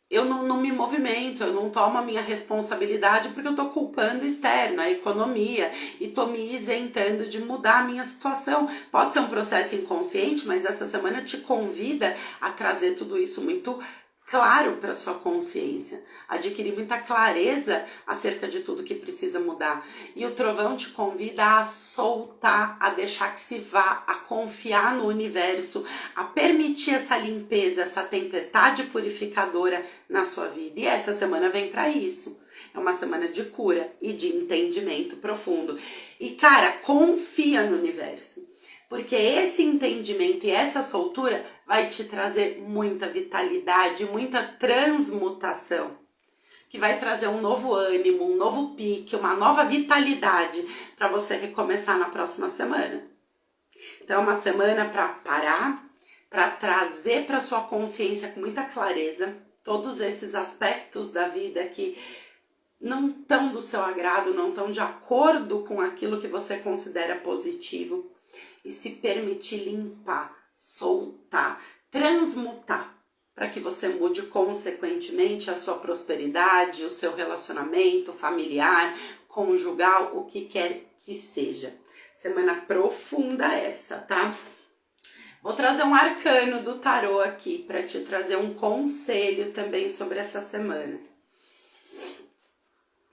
eu não me movimento, eu não tomo a minha responsabilidade porque eu estou culpando o externo, a economia, e estou me isentando de mudar a minha situação. Pode ser um processo inconsciente, mas essa semana te convida a trazer tudo isso muito claro para sua consciência, adquirir muita clareza acerca de tudo que precisa mudar. E o trovão te convida a soltar, a deixar que se vá, a confiar no universo, a permitir essa limpeza, essa tempestade purificadora na sua vida. E essa semana vem para isso. É uma semana de cura e de entendimento profundo. E cara, confia no universo. Porque esse entendimento e essa soltura vai te trazer muita vitalidade, muita transmutação, que vai trazer um novo ânimo, um novo pique, uma nova vitalidade para você recomeçar na próxima semana. Então é uma semana para parar, para trazer para sua consciência com muita clareza todos esses aspectos da vida que não estão do seu agrado, não estão de acordo com aquilo que você considera positivo. E se permitir limpar, soltar, transmutar, para que você mude consequentemente a sua prosperidade, o seu relacionamento familiar, conjugal, o que quer que seja. Semana profunda essa, tá? Vou trazer um arcano do tarô aqui para te trazer um conselho também sobre essa semana.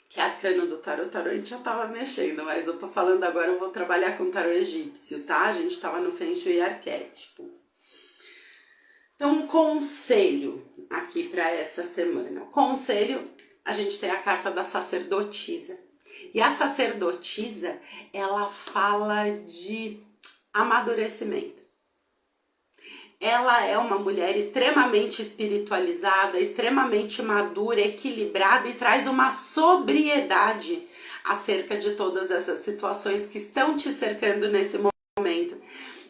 Que arcano do tarô a gente já tava mexendo, mas eu tô falando agora, eu vou trabalhar com o tarô egípcio, tá? A gente tava no Feng Shui arquétipo. Então, um conselho aqui para essa semana. O conselho, a gente tem a carta da sacerdotisa. E a sacerdotisa, ela fala de amadurecimento. Ela é uma mulher extremamente espiritualizada, extremamente madura, equilibrada e traz uma sobriedade acerca de todas essas situações que estão te cercando nesse momento.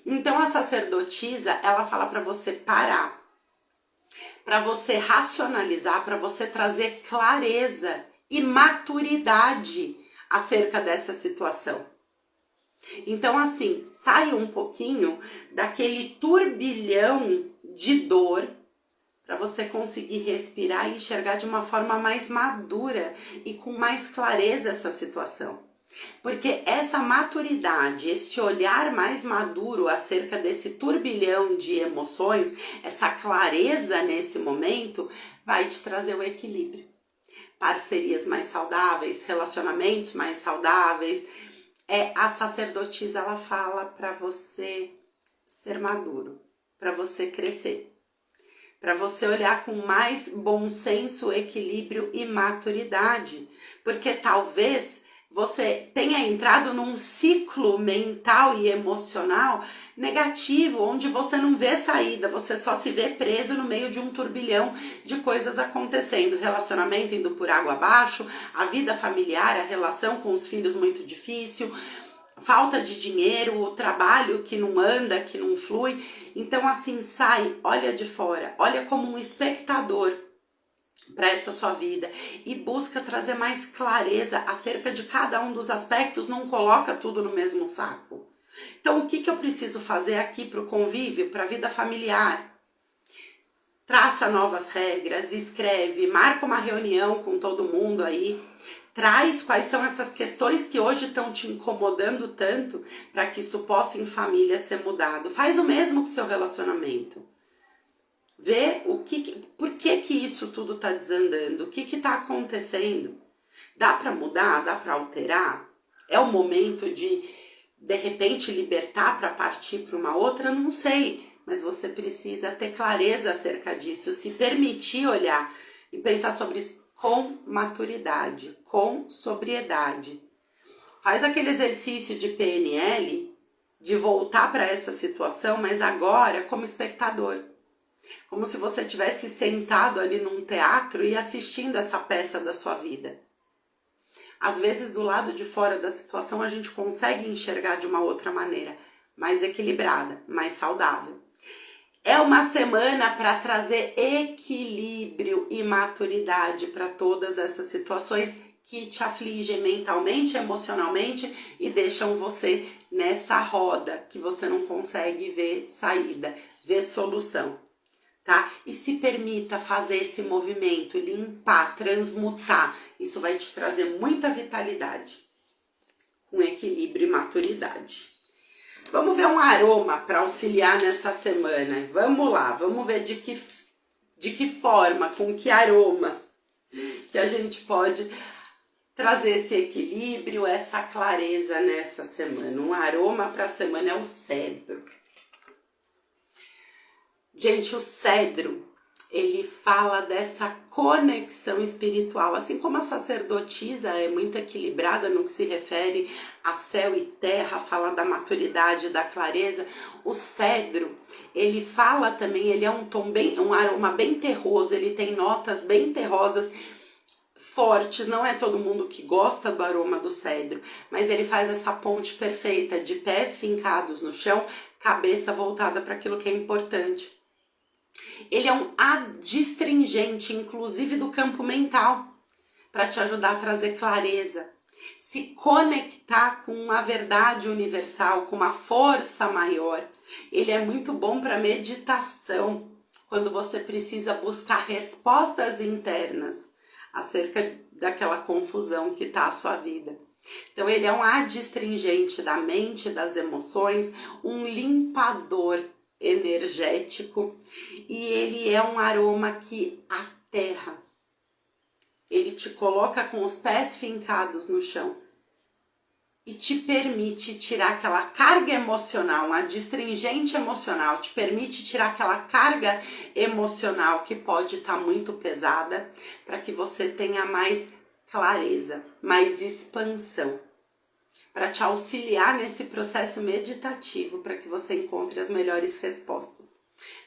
Então a sacerdotisa, ela fala para você parar, para você racionalizar, para você trazer clareza e maturidade acerca dessa situação. Então, assim, sai um pouquinho daquele turbilhão de dor para você conseguir respirar e enxergar de uma forma mais madura e com mais clareza essa situação. Porque essa maturidade, esse olhar mais maduro acerca desse turbilhão de emoções, essa clareza nesse momento, vai te trazer o equilíbrio. parcerias mais saudáveis, relacionamentos mais saudáveis. A sacerdotisa, ela fala para você ser maduro, para você crescer, para você olhar com mais bom senso, equilíbrio e maturidade, porque talvez você tenha entrado num ciclo mental e emocional negativo, onde você não vê saída, você só se vê preso no meio de um turbilhão de coisas acontecendo, relacionamento indo por água abaixo, a vida familiar, a relação com os filhos muito difícil, falta de dinheiro, o trabalho que não anda, que não flui. Então assim, sai, olha de fora, olha como um espectador para essa sua vida e busca trazer mais clareza acerca de cada um dos aspectos, não coloca tudo no mesmo saco. Então o que eu preciso fazer aqui para o convívio, para a vida familiar? Traça novas regras, escreve, marca uma reunião com todo mundo aí, traz quais são essas questões que hoje estão te incomodando tanto para que isso possa em família ser mudado. Faz o mesmo com seu relacionamento. Vê por que isso tudo está desandando, o que está acontecendo. Dá para mudar, dá para alterar? É o momento de repente, libertar para partir para uma outra? Não sei, mas você precisa ter clareza acerca disso, se permitir olhar e pensar sobre isso com maturidade, com sobriedade. Faz aquele exercício de PNL, de voltar para essa situação, mas agora como espectador. Como se você tivesse sentado ali num teatro e assistindo essa peça da sua vida. Às vezes, do lado de fora da situação, a gente consegue enxergar de uma outra maneira, mais equilibrada, mais saudável. É uma semana para trazer equilíbrio e maturidade para todas essas situações que te afligem mentalmente, emocionalmente e deixam você nessa roda que você não consegue ver saída, ver solução. Tá? E se permita fazer esse movimento, limpar, transmutar. Isso vai te trazer muita vitalidade, com equilíbrio e maturidade. Vamos ver um aroma para auxiliar nessa semana. Vamos lá, vamos ver de que forma, com que aroma que a gente pode trazer esse equilíbrio, essa clareza nessa semana. Um aroma para a semana é o cedro. Gente, o cedro, ele fala dessa conexão espiritual, assim como a sacerdotisa é muito equilibrada no que se refere a céu e terra, fala da maturidade, da clareza. O cedro, ele fala também, ele é um aroma bem terroso, ele tem notas bem terrosas, fortes, não é todo mundo que gosta do aroma do cedro, mas ele faz essa ponte perfeita de pés fincados no chão, cabeça voltada para aquilo que é importante. Ele é um adstringente, inclusive do campo mental, para te ajudar a trazer clareza, se conectar com uma verdade universal, com uma força maior. Ele é muito bom para meditação, quando você precisa buscar respostas internas acerca daquela confusão que está a sua vida. Então ele é um adstringente da mente, das emoções, um limpador energético, e ele é um aroma que aterra. Ele te coloca com os pés fincados no chão e te permite tirar aquela carga emocional, um adstringente emocional, te permite tirar aquela carga emocional que pode estar muito pesada, para que você tenha mais clareza, mais expansão, para te auxiliar nesse processo meditativo, para que você encontre as melhores respostas.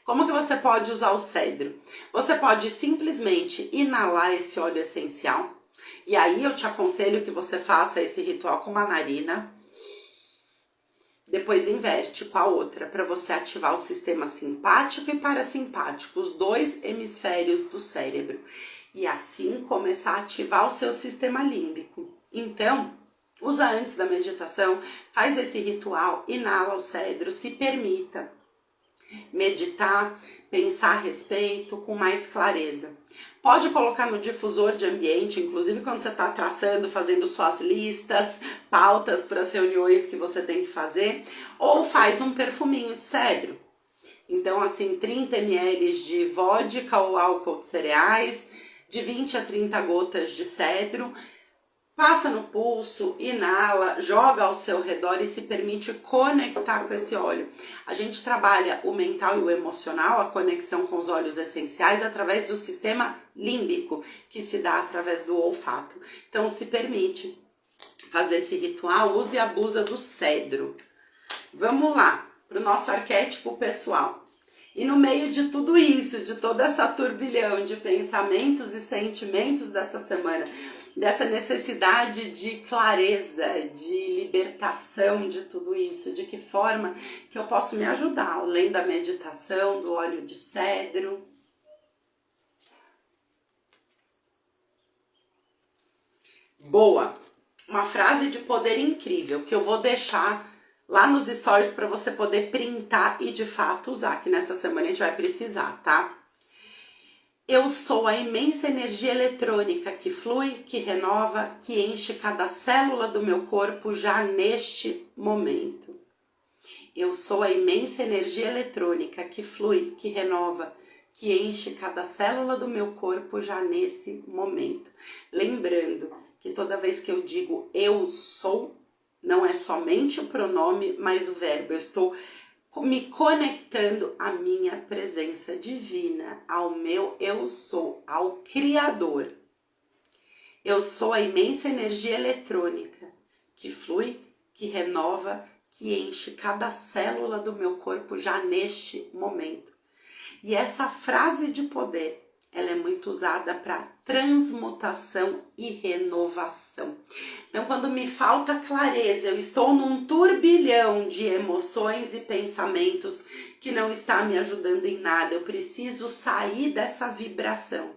Como que você pode usar o cedro? Você pode simplesmente inalar esse óleo essencial, e aí eu te aconselho que você faça esse ritual com uma narina, depois inverte com a outra, para você ativar o sistema simpático e parasimpático, os dois hemisférios do cérebro, e assim começar a ativar o seu sistema límbico. Então, usa antes da meditação, faz esse ritual, inala o cedro, se permita meditar, pensar a respeito com mais clareza. Pode colocar no difusor de ambiente, inclusive quando você está traçando, fazendo suas listas, pautas para as reuniões que você tem que fazer, ou faz um perfuminho de cedro. Então, assim, 30 ml de vodka ou álcool de cereais, de 20 a 30 gotas de cedro, passa no pulso, inala, joga ao seu redor e se permite conectar com esse óleo. A gente trabalha o mental e o emocional, a conexão com os óleos essenciais, através do sistema límbico, que se dá através do olfato. Então, se permite fazer esse ritual, use e abusa do cedro. Vamos lá, para o nosso arquétipo pessoal. E no meio de tudo isso, de toda essa turbilhão de pensamentos e sentimentos dessa semana, dessa necessidade de clareza, de libertação de tudo isso, de que forma que eu posso me ajudar, além da meditação, do óleo de cedro. Boa! Uma frase de poder incrível que eu vou deixar lá nos stories para você poder printar e de fato usar, que nessa semana a gente vai precisar, tá? Eu sou a imensa energia eletrônica que flui, que renova, que enche cada célula do meu corpo já neste momento. Eu sou a imensa energia eletrônica que flui, que renova, que enche cada célula do meu corpo já nesse momento. Lembrando que toda vez que eu digo eu sou, não é somente o pronome, mas o verbo. Eu estou me conectando à minha presença divina, ao meu eu sou, ao Criador. Eu sou a imensa energia eletrônica que flui, que renova, que enche cada célula do meu corpo já neste momento. E essa frase de poder, ela é muito usada para transmutação e renovação. Então, quando me falta clareza, eu estou num turbilhão de emoções e pensamentos que não está me ajudando em nada, eu preciso sair dessa vibração.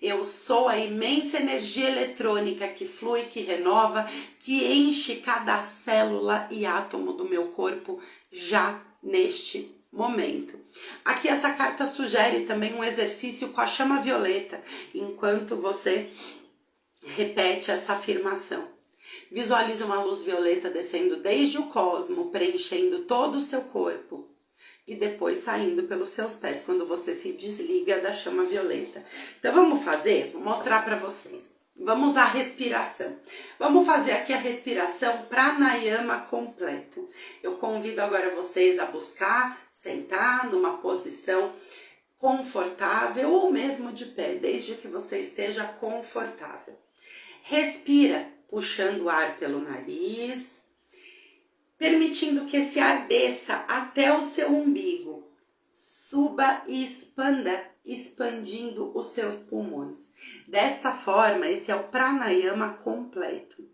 Eu sou a imensa energia eletrônica que flui, que renova, que enche cada célula e átomo do meu corpo já neste momento. Aqui essa carta sugere também um exercício com a chama violeta, enquanto você repete essa afirmação. Visualize uma luz violeta descendo desde o cosmo, preenchendo todo o seu corpo e depois saindo pelos seus pés, quando você se desliga da chama violeta. Então vamos fazer? Vou mostrar para vocês. Vamos à respiração. Vamos fazer aqui a respiração pranayama completo. Eu convido agora vocês a buscar, sentar numa posição confortável ou mesmo de pé, desde que você esteja confortável. Respira, puxando o ar pelo nariz, permitindo que esse ar desça até o seu umbigo. Suba e expanda, expandindo os seus pulmões. Dessa forma, esse é o pranayama completo.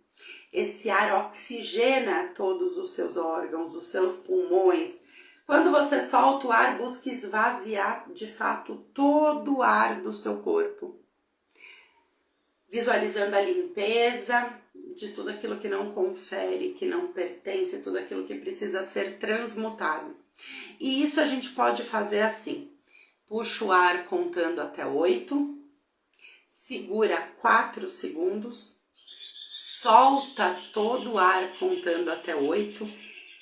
Esse ar oxigena todos os seus órgãos, os seus pulmões. Quando você solta o ar, busque esvaziar de fato todo o ar do seu corpo. Visualizando a limpeza de tudo aquilo que não confere, que não pertence, tudo aquilo que precisa ser transmutado. E isso a gente pode fazer assim. Puxa o ar contando até 8, segura 4 segundos, solta todo o ar contando até 8,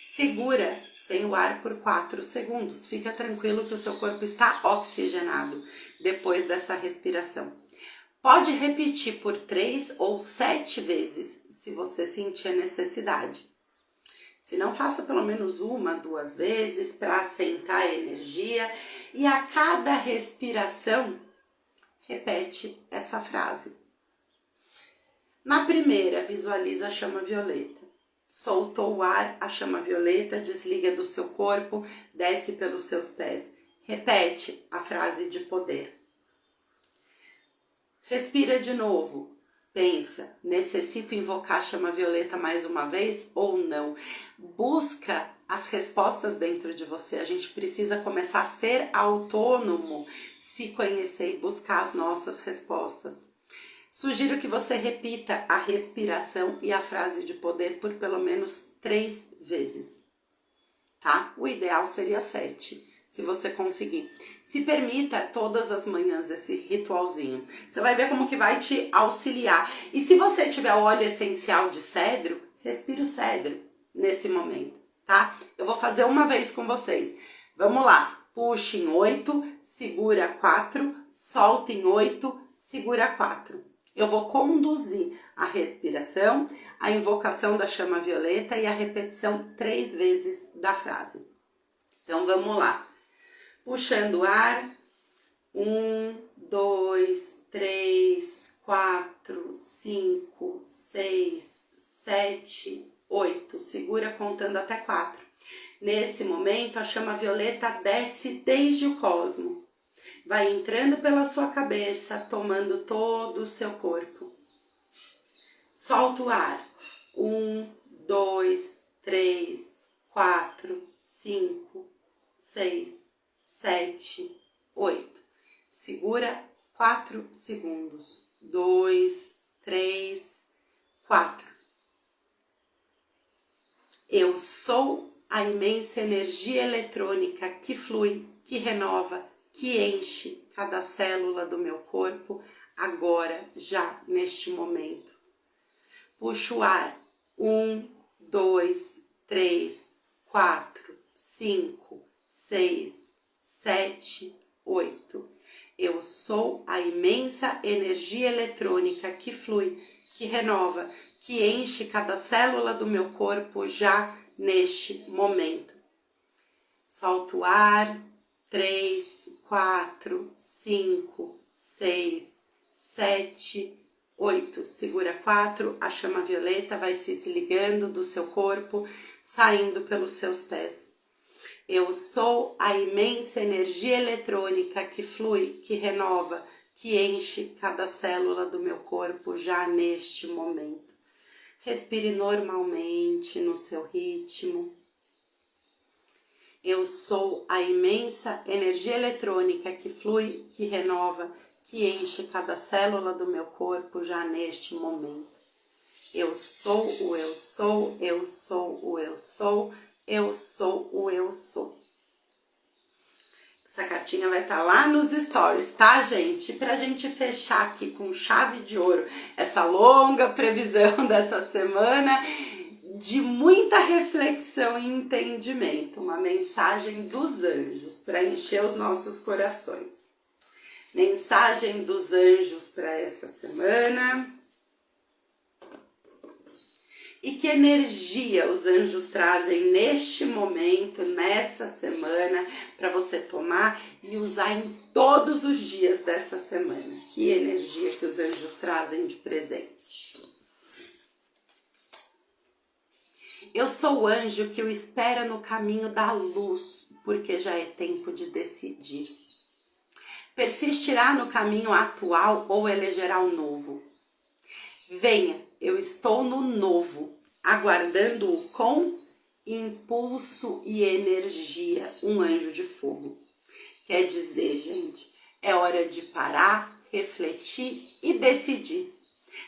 segura sem o ar por 4 segundos. Fica tranquilo que o seu corpo está oxigenado depois dessa respiração. Pode repetir por 3 ou 7 vezes, se você sentir a necessidade. Se não, faça pelo menos 1, 2 vezes para assentar a energia. E a cada respiração, repete essa frase. Na primeira, visualiza a chama violeta. Soltou o ar, a chama violeta desliga do seu corpo, desce pelos seus pés. Repete a frase de poder. Respira de novo. Pensa, necessito invocar a chama violeta mais uma vez ou não? Busca as respostas dentro de você. A gente precisa começar a ser autônomo, se conhecer e buscar as nossas respostas. Sugiro que você repita a respiração e a frase de poder por pelo menos 3 vezes, tá? O ideal seria 7. Se você conseguir. Se permita todas as manhãs esse ritualzinho. Você vai ver como que vai te auxiliar. E se você tiver óleo essencial de cedro, respira o cedro nesse momento, tá? Eu vou fazer uma vez com vocês. Vamos lá. Puxa em 8, segura 4, solta em 8, segura 4. Eu vou conduzir a respiração, a invocação da chama violeta e a repetição 3 vezes da frase. Então vamos lá. Puxando o ar. 1, 2, 3, 4, 5, 6, 7, 8. Segura contando até 4. Nesse momento, a chama violeta desce desde o cosmo. Vai entrando pela sua cabeça, tomando todo o seu corpo. Solta o ar. 1, 2, 3, 4, 5, 6, 7, 8. Segura 4 segundos. 2, 3, 4. Eu sou a imensa energia eletrônica que flui, que renova, que enche cada célula do meu corpo agora, já neste momento. Puxo o ar. 1, 2, 3, 4, 5, 6, 7, 8. Eu sou a imensa energia eletrônica que flui, que renova, que enche cada célula do meu corpo já neste momento. Solto o ar. 3, 4, 5, 6, 7, 8. Segura 4, a chama violeta vai se desligando do seu corpo, saindo pelos seus pés. Eu sou a imensa energia eletrônica que flui, que renova, que enche cada célula do meu corpo já neste momento. Respire normalmente no seu ritmo. Eu sou a imensa energia eletrônica que flui, que renova, que enche cada célula do meu corpo já neste momento. Eu sou o eu sou, eu sou o eu sou, eu sou o eu sou. Essa cartinha vai estar lá nos stories, tá, gente? Pra gente fechar aqui com chave de ouro essa longa previsão dessa semana de muita reflexão e entendimento. Uma mensagem dos anjos para encher os nossos corações. Mensagem dos anjos para essa semana. E que energia os anjos trazem neste momento, nessa semana, para você tomar e usar em todos os dias dessa semana. Que energia que os anjos trazem de presente. Eu sou o anjo que o espera no caminho da luz, porque já é tempo de decidir. Persistirá no caminho atual ou elegerá o novo? Venha, eu estou no novo, aguardando-o com impulso e energia, um anjo de fogo. Quer dizer, gente, é hora de parar, refletir e decidir.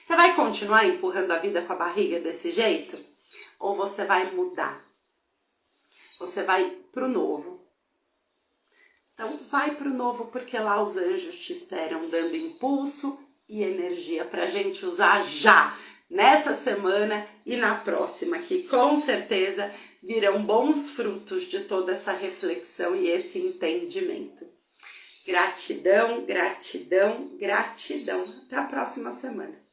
Você vai continuar empurrando a vida com a barriga desse jeito? Ou você vai mudar? Você vai pro novo. Então vai pro novo, porque lá os anjos te esperam dando impulso e energia pra gente usar já, nessa semana e na próxima, que com certeza virão bons frutos de toda essa reflexão e esse entendimento. Gratidão, gratidão, gratidão. Até a próxima semana.